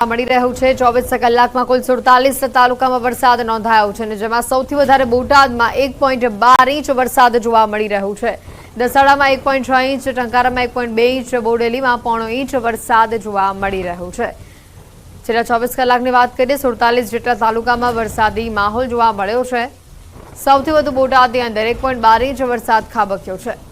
મળી રહ્યું છે 24 કલાકમાં કુલ 47 તાલુકામાં વરસાદ નોંધાયો છે અને જેમાં સૌથી વધારે બોટાદમાં 1.12 ઇંચ વરસાદ જોવા મળી રહ્યો છે। દસાડામાં 1.6 ઇંચ, ટંકારામાં 1.2 ઇંચ, બોડેલીમાં 0.5 ઇંચ વરસાદ જોવા મળી રહ્યો છે। છેલ્લા 24 કલાકની વાત કરીએ 47 જેટલા તાલુકામાં વરસાદી માહોલ જોવા મળ્યો છે। સૌથી વધુ બોટાદની અંદર 1.12 ઇંચ વરસાદ ખાબક્યો છે।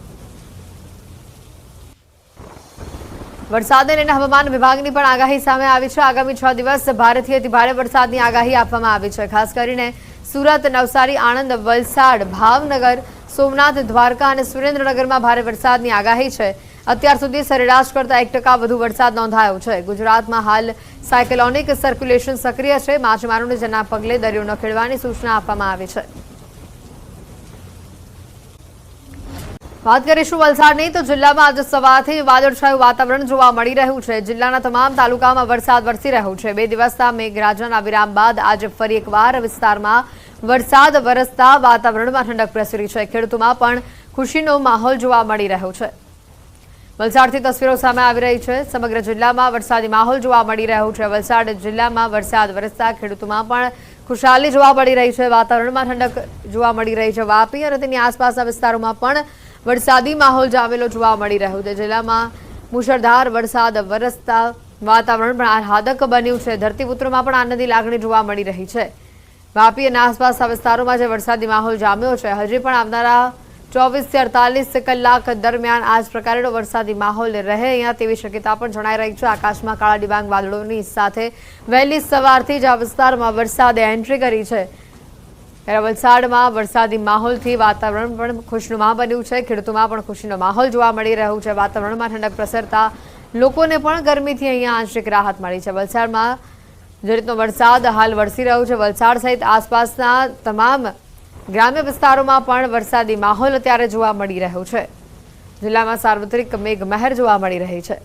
વરસાદને લઈને હવામાન વિભાગની પણ આગાહી સામે આવી છે। આગામી 6 દિવસ ભારેથી અતિ ભારે વરસાદની આગાહી આપવામાં આવી છે। ખાસ કરીને સુરત, નવસારી, આણંદ, વલસાડ, ભાવનગર, સોમનાથ, દ્વારકા અને સુરેન્દ્રનગરમાં ભારે વરસાદની આગાહી છે। અત્યાર સુધી સરેરાશ કરતાં 1% વધુ વરસાદ નોંધાયો છે। ગુજરાતમાં હાલ સાયક્લોનિક સર્ક્યુલેશન સક્રિય છે। માછીમારોને જેના પગલે દરિયો ન ખેડવાની સૂચના આપવામાં આવી છે। વાત કરીશું વલસાડની તો જિલ્લામાં આજે સવારથી વાદળછાયું વાતાવરણ જોવા મળી રહ્યું છે। જિલ્લાના તમામ તાલુકામાં વરસાદ વરસી રહ્યો છે। 2 દિવસના મેઘરાજાના વિરામ બાદ આજે ફરી એકવાર વિસ્તારમાં વરસાદ વરસતા વાતાવરણમાં ઠંડક પ્રસરી છે। ખેડૂતોમાં પણ ખુશીનો માહોલ જોવા મળી રહ્યો છે। વલસાડથી તસવીરો સામે આવી રહી છે। સમગ્ર જિલ્લામાં વરસાદી માહોલ જોવા મળી રહ્યો છે। વલસાડ જિલ્લામાં વરસાદ વરસતા ખેડૂતોમાં પણ ખુશાલી જોવા મળી રહી છે। વાતાવરણમાં ઠંડક જોવા મળી રહી છે। વાપી અને તેની આસપાસના વિસ્તારોમાં પણ વરસાદી માહોલ જામેલો જોવા મળી રહ્યો છે। જિલ્લામાં મુશળધાર વરસાદ વરસતા વાતાવરણ પણ આહલાદક બન્યું છે। ધરતીપુત્રોમાં પણ આનંદની લાગણી જોવા મળી રહી છે। વાપી અને આસપાસના વિસ્તારોમાં જે વરસાદી માહોલ જામ્યો છે હજી પણ આવનારા 24 થી 48 કલાક દરમિયાન આ જ પ્રકારનો વરસાદી માહોલ રહે અહીંયા તેવી શક્યતા પણ જણાઈ રહી છે। આકાશમાં કાળા ડિબાંગ વાદળોની સાથે વહેલી સવારથી જ આ વિસ્તારમાં વરસાદે એન્ટ્રી કરી છે। ત્યારે વલસાડમાં વરસાદી માહોલથી વાતાવરણ પણ ખુશનુમા બન્યું છે। ખેડૂતોમાં પણ ખુશીનો માહોલ જોવા મળી રહ્યો છે। વાતાવરણમાં ઠંડક પ્રસરતા લોકોને પણ ગરમીથી અહીંયા આંશિક રાહત મળી છે। વલસાડમાં જે રીતનો વરસાદ હાલ વરસી રહ્યો છે વલસાડ સહિત આસપાસના તમામ ગ્રામ્ય વિસ્તારોમાં પણ વરસાદી માહોલ અત્યારે જોવા મળી રહ્યો છે। જિલ્લામાં સાર્વત્રિક મેઘમહેર જોવા મળી રહી છે।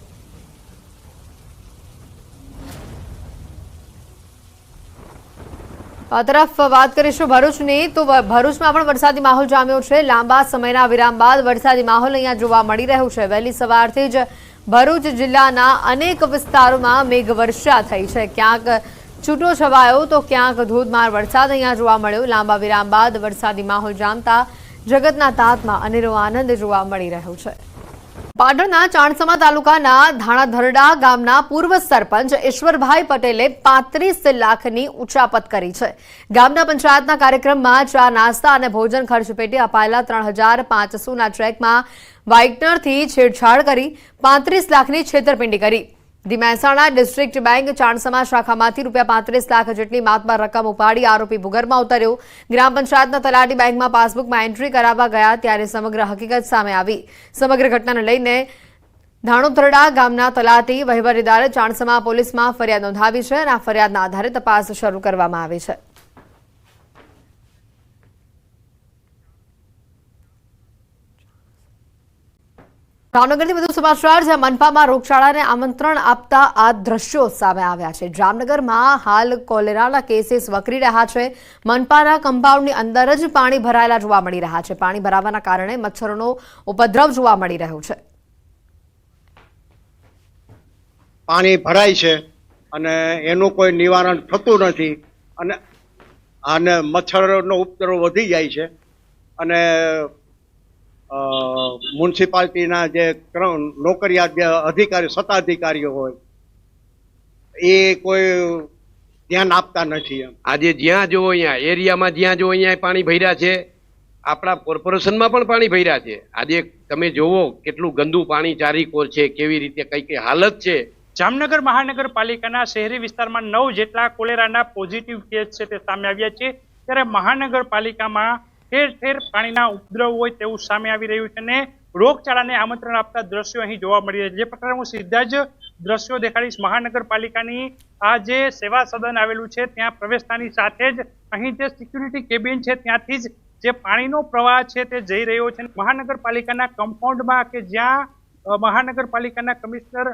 આ તરફ વાત કરીશું ભરૂચની તો ભરૂચમાં પણ વરસાદી માહોલ જામ્યો છે। લાંબા સમયના વિરામ બાદ વરસાદી માહોલ અહીંયા જોવા મળી રહ્યો છે। વહેલી સવારથી જ ભરૂચ જિલ્લાના અનેક વિસ્તારોમાં મેઘવર્ષા થઈ છે। ક્યાંક છૂટો છવાયો તો ક્યાંક ધોધમાર વરસાદ અહીંયા જોવા મળ્યો। લાંબા વિરામ બાદ વરસાદી માહોલ જામતા જગતના તાતમાં અનેરો આનંદ જોવા મળી રહ્યો છે। પાટણના ચાણસમા તાલુકાના ધાણાધરડા ગામના પૂર્વ સરપંચ ઈશ્વરભાઈ પટેલે 35 લાખની ઉચાપત કરી છે। ગામના પંચાયતના કાર્યક્રમમાં ચા, નાસ્તા અને ભોજન ખર્ચ પેટે અપાયેલા 3500ના ચેકમાં વ્હાઇટનરથી છેડછાડ કરી 35 લાખની છેતરપિંડી કરી। The Mehsana district bank Chanasma શાખામાંથી ₹35 લાખ જેટલી માતબાર રકમ ઉપાડી આરોપી ભૂગર્ભમાં ઉતર્યો। ગ્રામ પંચાયતના તલાટી બેંકમાં પાસબુકમાં એન્ટ્રી કરાવવા ગયા ત્યારે સમગ્ર હકીકત સામે આવી। સમગ્ર ઘટનાને લઈને ધાણોધરડા ગામના તલાટી વહીવટદારે ચાણસમા પોલીસમાં ફરિયાદ નોંધાવી છે અને આ ફરિયાદના આધારે તપાસ શરૂ કરવામાં આવી છે। ભાવનગરથી વધુ સમાચાર જ્યાં મનપામાં રોગચાળાને આમંત્રણ આપતા આ દ્રશ્યો સામે આવ્યા છે। જામનગરમાં હાલ કોલેરાના કેસીસ વકરી રહ્યા છે। મનપાના કમ્પાઉન્ડની અંદર જ પાણી ભરાયેલા જોવા મળી રહ્યા છે। પાણી ભરાવાના કારણે મચ્છરોનો ઉપદ્રવ જોવા મળી રહ્યો છે। પાણી ભરાય છે અને એનું કોઈ નિવારણ થતું નથી અને મચ્છરોનો ઉપદ્રવ વધી જાય છે અને મ્યુનિસિપાલિટીના જે નોકરિયાત જે અધિકારી સત્તાધિકારીઓ હોય એ કોઈ ધ્યાન આપતા નથી। આજે જ્યાં જો અહીંયા એરિયામાં જ્યાં જો અહીંયા પાણી ભર્યા છે। આપણા કોર્પોરેશનમાં પણ પાણી ભર્યા છે। આજે તમે જોવો કેટલું ગંદુ પાણી ચારીકોર છે, કેવી રીતે કઈ હાલત છે। જામનગર મહાનગરપાલિકાના શહેરી વિસ્તારમાં 9 જેટલા કોલેરાના પોઝિટિવ કેસ છે તે સામે આવ્યા છે। ત્યારે મહાનગરપાલિકામાં ઠેર ઠેર પાણીના ઉપદ્રવ હોય તેવું સામે આવી રહ્યું છે અને રોગચાળાને આમંત્રણ આપતા દ્રશ્યો અહીં જોવા મળી રહ્યા છે। જે પ્રકારે હું સીધા જ દ્રશ્યો દેખાડીશ। મહાનગરપાલિકાની આ જે સેવા સદન આવેલું છે ત્યાં પ્રવેશતાની સાથે જ અહીં જે સિક્યુરિટી કેબિન છે ત્યાંથી જ જે પાણીનો પ્રવાહ છે તે જઈ રહ્યો છે। મહાનગરપાલિકાના કમ્પાઉન્ડમાં કે જ્યાં મહાનગરપાલિકાના કમિશનર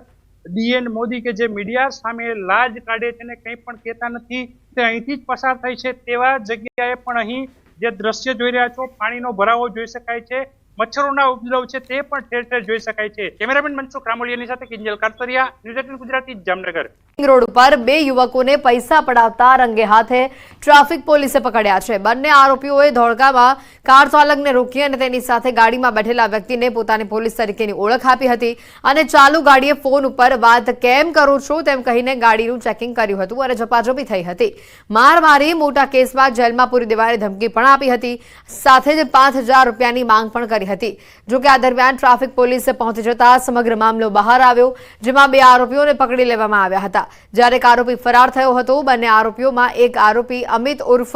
DN મોદી કે જે મીડિયા સામે લાજ કાઢે છે ને કંઈ પણ કહેતા નથી તે અહીંથી જ પસાર થાય છે તેવા જગ્યાએ પણ અહીં જે દ્રશ્ય જોઈ રહ્યા છો પાણીનો ભરાવો જોઈ શકાય છે। મચ્છરોના ઉપદ્રવ છે તે પણ ઠેર ઠેર જોઈ શકાય છે। કેમેરામેન મનસુખ રામોલિયાની સાથે કિંજલ કારતરિયા, ન્યૂઝ 18 ગુજરાતી, જામનગર। રોડ ઉપર 2 યુવકોને પૈસા પડાવતા રંગે હાથે ટ્રાફિક પોલીસે પકડ્યા છે। બંને આરોપીઓએ ધોળકામાં કાર ચાલકને રોકી અને તેની સાથે ગાડીમાં બેઠેલા વ્યક્તિને પોતાની પોલીસ તરીકેની ઓળખ આપી હતી અને ચાલુ ગાડીએ ફોન ઉપર વાત કેમ કરો છો તેમ કહીને ગાડીનું ચેકિંગ કર્યું હતું અને ઝપાઝપી થઈ હતી। મારમારી મોટા કેસમાં જેલમાં પૂરી દેવાની ધમકી પણ આપી હતી, સાથે જ 5000 રૂપિયાની માંગ પણ કરી હતી। જો કે આ દરમિયાન ટ્રાફિક પોલીસે પહોંચી જતા સમગ્ર મામલો બહાર આવ્યો, જેમાં 2 આરોપીઓને પકડી લેવામાં આવ્યા હતા, જ્યારે એક આરોપી ફરાર થયો હતો। બંને આરોપીઓમાં એક આરોપી અમિત ઉર્ફ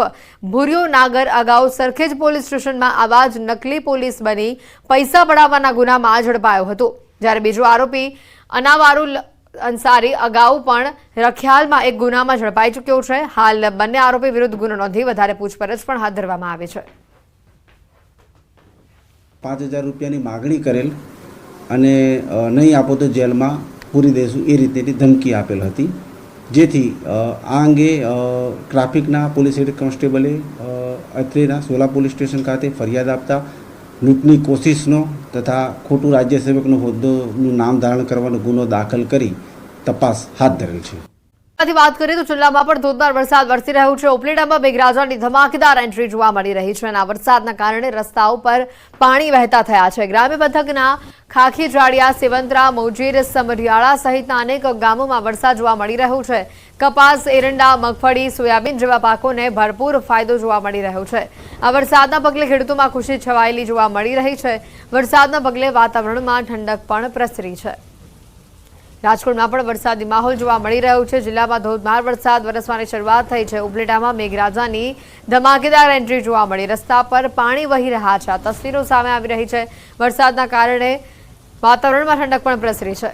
ભુરિયો નાગર અગાઉ સરખેજ પોલીસ સ્ટેશનમાં આવા જ નકલી પોલીસ બની પૈસા પડાવવાના ગુનામાં ઝડપાયો હતો, જ્યારે બીજો આરોપી અનાવારુલ અંસારી અગાઉ પણ રખિયાલમાં એક ગુનામાં ઝડપાઈ ચૂક્યો છે। હાલ બંને આરોપી વિરુદ્ધ ગુનો નોંધી વધારે પૂછપરછ પણ હાથ ધરવામાં આવી છે। 5000 રૂપિયાની માગણી કરેલ અને નહીં આપો તો જેલમાં પૂરી દઈશું એ રીતેની ધમકી આપેલ હતી, જેથી આ અંગે ટ્રાફિકના પોલીસ હેડ કોન્સ્ટેબલે અત્રેના સોલા પોલીસ સ્ટેશન ખાતે ફરિયાદ આપતા લૂંટની કોશિશનો તથા ખોટું રાજ્ય સેવકનો હોદ્દોનું નામ ધારણ કરવાનો ગુનો દાખલ કરી તપાસ હાથ ધરેલ છે। વાત કરીએ તો જિલ્લામાં પણ ધોધમાર વરસાદ વરસી રહ્યો છે। ઉપલેટામાં મેઘરાજાની ધમાકેદાર એન્ટ્રી જોવા મળી રહી છે અને આ વરસાદના કારણે રસ્તાઓ પર પાણી વહેતા થયા છે। ગ્રામ્ય પંથકના ખાખી જાડિયા, સેવંતરા, મોજીર, સમરિયાળા સહિતના અનેક ગામોમાં વરસાદ જોવા મળી રહ્યો છે। કપાસ, એરંડા, મગફળી, સોયાબીન જેવા પાકોને ભરપૂર ફાયદો જોવા મળી રહ્યો છે। આ વરસાદના પગલે ખેડૂતોમાં ખુશી છવાયેલી જોવા મળી રહી છે। વરસાદના પગલે વાતાવરણમાં ઠંડક પણ પ્રસરી છે। રાજકોટમાં પણ વરસાદી માહોલ જોવા મળી રહ્યો છે। જિલ્લામાં ધોધમાર વરસાદ વરસવાની શરૂઆત થઈ છે। ઉપલેટામાં મેઘરાજાની ધમાકેદાર એન્ટ્રી જોવા મળી, રસ્તા પર પાણી વહી રહ્યા છે। આ તસવીરો સામે આવી રહી છે। વરસાદના કારણે વાતાવરણમાં ઠંડક પણ પ્રસરી છે।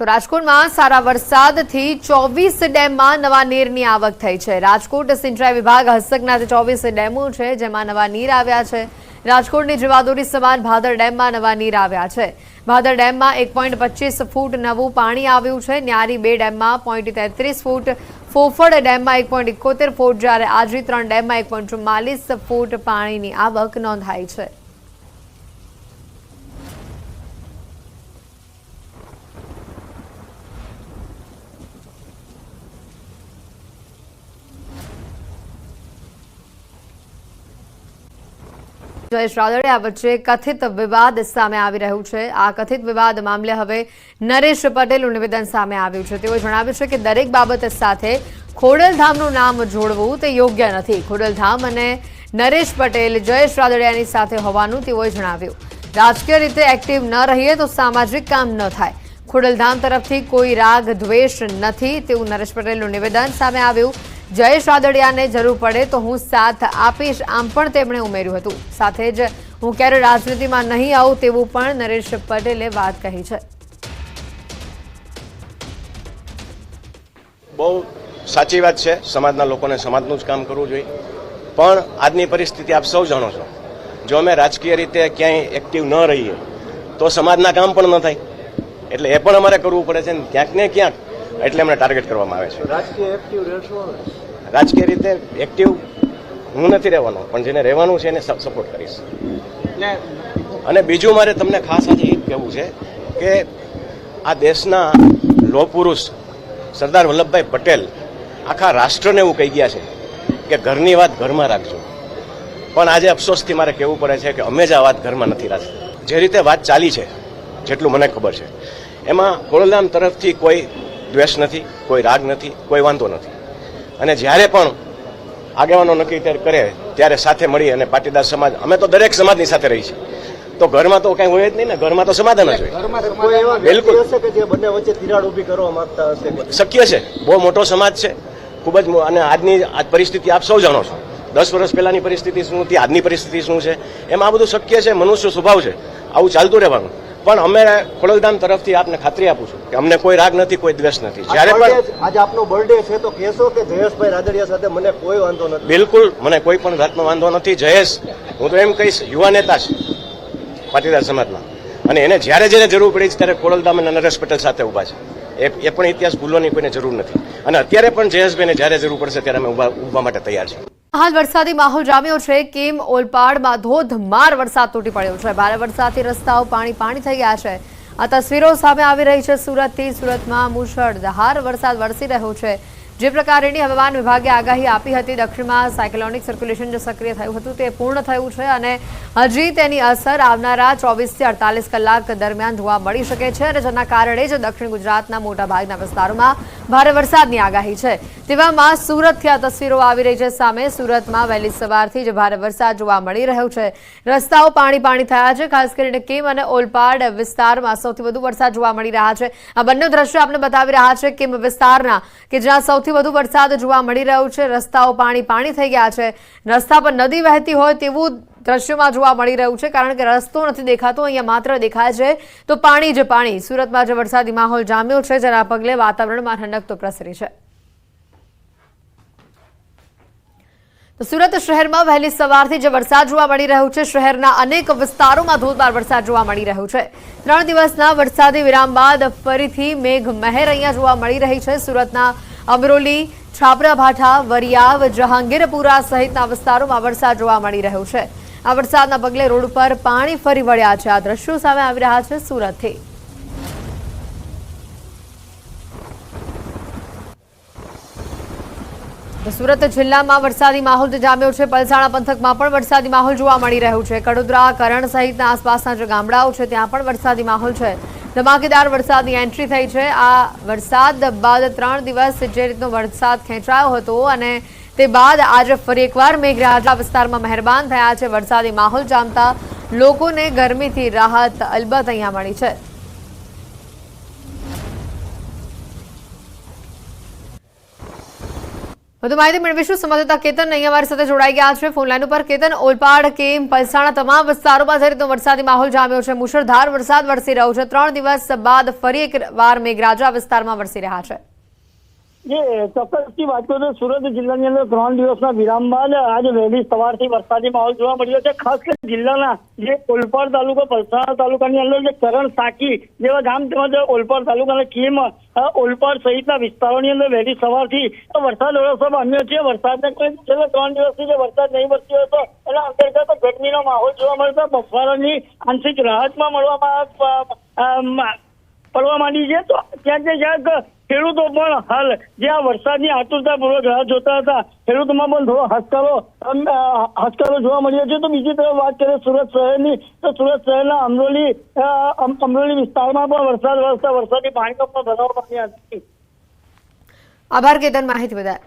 તો રાજકોટમાં સારા વરસાદથી 24 ડેમમાં નવા નીરની આવક થઈ છે। રાજકોટ સિંચાઈ વિભાગ હસ્તકના 24 ડેમો છે જેમાં નવા નીર આવ્યા છે। રાજકોટની જીવાદોરી સમાન ભાદર ડેમમાં નવા નીર આવ્યા છે। ભાદર ડેમમાં 1.25 ફૂટ નવું પાણી આવ્યું છે। ન્યારી 2 ડેમમાં 0.33 ફૂટ, ફોફળ ડેમમાં 1.71 ફૂટ, જ્યારે આજી 3 ડેમમાં 1.44 ફૂટ પાણીની આવક નોંધાઈ છે। જયેશ રાદડિયા વચ્ચે કથિત વિવાદ સામે આવી રહ્યું છે। આ કથિત વિવાદ મામલે હવે નરેશ પટેલનું નિવેદન સામે આવ્યું છે। તેઓએ જણાવ્યું છે કે દરેક બાબત સાથે ખોડલધામનું નામ જોડવું તે યોગ્ય નથી। ખોડલધામ અને નરેશ પટેલ જયેશ રાદડિયાની સાથે હોવાનું તેઓએ જણાવ્યું। રાજકીય રીતે એક્ટિવ ન રહીએ તો સામાજિક કામ ન થાય। ખોડલધામ તરફથી કોઈ રાગ દ્વેષ નથી તેવું નરેશ પટેલનું નિવેદન સામે આવ્યું। જયેશ રાદડિયાને જરૂર પડે તો હું સાથ આપીશ, આમ પણ તેમણે ઉમેર્યું હતું। સાથે જ હું ક્યારે રાજનીતિમાં નહીં આવું તેવું પણ નરેશ પટેલે વાત કહી છે। બહુ સાચી વાત છે, સમાજના લોકોને સમાજનું જ કામ કરવું જોઈએ, પણ આજની પરિસ્થિતિ આપ સૌ જાણો છો, જો અમે રાજકીય રીતે ક્યાંય એક્ટિવ ન રહીએ તો સમાજના કામ પણ ન થાય, એટલે એ પણ અમારે કરવું પડે છે ને ક્યાંક ને ક્યાંક એટલે અમને ટાર્ગેટ કરવામાં આવે છે। રાજકીય રીતે એક્ટિવ હું નથી રહેવાનો, પણ જેને રહેવાનું છે એને સપોર્ટ કરીશ। અને બીજું મારે તમને ખાસ આજે એ કહેવું છે કે આ દેશના લોહ પુરુષ સરદાર વલ્લભભાઈ પટેલ આખા રાષ્ટ્રને એવું કહી ગયા છે કે ઘરની વાત ઘરમાં રાખજો, પણ આજે અફસોસથી મારે કહેવું પડે છે કે અમે જ આ વાત ઘરમાં નથી રાખતા। જે રીતે વાત ચાલી છે, જેટલું મને ખબર છે, એમાં ખોડલધામ તરફથી કોઈ દ્વેષ નથી, કોઈ રાગ નથી, કોઈ વાંધો નથી। અને જ્યારે પણ આગેવાનો નક્કી કરે ત્યારે સાથે મળી અને પાટીદાર સમાજ, અમે તો દરેક સમાજની સાથે રહી છે, તો ઘરમાં તો કઈ હોય જ નહીં ને, ઘરમાં તો સમાધાન જ હોય। બિલકુલ શક્ય છે, બહુ મોટો સમાજ છે, ખૂબ જ, અને આજની પરિસ્થિતિ આપ સૌ જાણો છો। 10 વર્ષ પહેલાની પરિસ્થિતિ શું હતી, આજની પરિસ્થિતિ શું છે, એમાં આ બધું શક્ય છે, મનુષ્ય સ્વભાવ છે, આવું ચાલતું રહેવાનું। પણ અમે ખોડલધામ તરફથી આપને ખાતરી આપું છું કે અમને કોઈ રાગ નથી, કોઈ દ્વેષ નથી। જ્યારે પણ આજે આપનો બર્થડે છે તો કહેશો કે જયેશભાઈ રાદડિયા સાથે મને કોઈ વાંધો નથી? બિલકુલ, મને કોઈ પણ જાતનો વાંધો નથી। જયેશ, હું તો એમ કહીશ, યુવા નેતા છે પાટીદાર સમાજના, અને એને જ્યારે જ્યારે જરૂર પડી ત્યારે ખોડલધામ અને નરેશ પટેલ સાથે ઉભા છે। એ પણ ઇતિહાસ ભૂલવાની કોઈને જરૂર નથી। અને અત્યારે પણ જયેશભાઈને જ્યારે જરૂર પડશે ત્યારે અમે ઊભા માટે તૈયાર છીએ. હાલ વરસાદી માહોલ જામ્યો છે. કેમ ઓલપાડમાં ધોધમાર વરસાદ તૂટી પડ્યો છે. ભારે વરસાદથી રસ્તાઓ પાણી થઈ ગયા છે. આ તસવીરો સામે આવી રહી છે સુરતથી. સુરતમાં મુશળધાર વરસાદ વરસી રહ્યો છે. જે પ્રકારની હવામાન વિભાગે આગાહી આપી હતી, દક્ષિણમાં સાયક્લોનિક સર્ક્યુલેશન જે સક્રિય થયું હતું તે પૂર્ણ થયું છે અને હજી તેની અસર આવનારા 24 થી 48 કલાક દરમિયાન જોવા મળી શકે છે અને જેના કારણે જ દક્ષિણ ગુજરાતના મોટાભાગના વિસ્તારોમાં ભારે વરસાદની આગાહી છે. તેવામાં સુરતથી આ તસવીરો આવી રહી છે સામે. સુરતમાં વહેલી સવારથી જ ભારે વરસાદ જોવા મળી રહ્યો છે. રસ્તાઓ પાણી થયા છે. ખાસ કરીને કેમ અને ઓલપાડ વિસ્તારમાં સૌથી વધુ વરસાદ જોવા મળી રહ્યા છે. આ બંને દ્રશ્યો આપણે બતાવી રહ્યા છે કેમ વિસ્તારના, કે જ્યાં સૌથી વધુ વરસાદ જોવા મળી રહ્યો છે. રસ્તાઓ પાણી થઈ ગયા છે. રસ્તા પર નદી વહેતી હોય તેવું દ્રશ્યોમાં જોવા મળી રહ્યું છે, કારણ કે રસ્તો નથી દેખાતો. અહીંયા માત્ર દેખાય છે તો પાણી જ પાણી. સુરતમાં જે વરસાદી માહોલ જામ્યો છે, જેના પગલે વાતાવરણમાં ઠંડક તો પ્રસરી છે. તો સુરત શહેરમાં વહેલી સવારથી જે વરસાદ જોવા મળી રહ્યો છે, શહેરના અનેક વિસ્તારોમાં ધોધમાર વરસાદ જોવા મળી રહ્યો છે. 3 દિવસના વરસાદી વિરામ બાદ ફરીથી મેઘમહેર અહીંયા જોવા મળી રહી છે. સુરતના અમરોલી, છાપરાભાઠા, વરિયાવ, જહાંગીરપુરા સહિતના વિસ્તારોમાં વરસાદ જોવા મળી રહ્યો છે. આ વરસાદના પગલે રોડ પર પાણી ફરી વળ્યા છે. આ દ્રશ્યો સામે આવી રહ્યા છે સુરતથી. સુરત જિલ્લામાં વરસાદી માહોલ જામ્યો છે. પલસાણા પંથકમાં પણ વરસાદી માહોલ જોવા મળી રહ્યો છે. કડોદરા, કરણ સહિતના આસપાસના જે ગામડાઓ છે ત્યાં પણ વરસાદી માહોલ છે. ધમાકેદાર વરસાદની એન્ટ્રી થઈ છે. આ વરસાદ બાદ 3 દિવસ જે રીતનો વરસાદ ખેંચાયો હતો અને તે બાદ આજે ફરી એકવાર મેઘરાજા વિસ્તારમાં મહેરબાન થયા છે. વરસાદી માહોલ જામતા લોકોને ગરમીથી રાહત અલબત્ત અહીંયા મળી છે. વધુ માહિતી મેળવીશું. સંવાદદાતા કેતન અહીંયા અમારી સાથે જોડાઈ ગયા છે ફોન લાઈન ઉપર. કેતન, ઓલપાડ, કેમ, પલસાણા તમામ વિસ્તારોમાં જે રીતનો વરસાદી માહોલ જામ્યો છે, મુશળધાર વરસાદ વરસી રહ્યો છે. 3 દિવસ બાદ ફરી એકવાર મેઘરાજા વિસ્તારમાં વરસી રહ્યા છે. ચોક્કસથી વાત કરું તો સુરત જિલ્લાની અંદર 3 દિવસના વિરામ બાદ આજે વહેલી સવારથી વરસાદી માહોલ જોવા મળ્યો છે. ખાસ કરીને જિલ્લાના જે ઓલપાડ તાલુકા, પલસાણા તાલુકાની અંદર જે કરણ, સાકી જેવા ગામ તેમજ ઓલપાડ તાલુકાના કેમ, ઓલપાડ સહિતના વિસ્તારોની અંદર વહેલી સવારથી વરસાદ વરસવા પામ્યો છે. વરસાદને છેલ્લા 3 દિવસથી જે વરસાદ નહીં વરસ્યો હતો એના અંતર્ગત ગરમીનો માહોલ જોવા મળતો બફારાની આંશિક રાહતમાં પડવા માંડી છે. તો ક્યાંક ખેડૂતો પણ હાલ જે આ વરસાદની આતુરતાપૂર્વક રાહ જોતા હતા, ખેડૂતોમાં પણ થોડો હાશકારો જોવા મળ્યો છે. તો બીજી તરફ વાત કરીએ સુરત શહેરની, તો સુરત શહેરના અમરોલી વિસ્તારમાં પણ વરસાદ વરસતા વરસાદી પાણીનો પણ ભરાવો પામ્યા હતી. આભાર કેતન, માહિતી બદલ.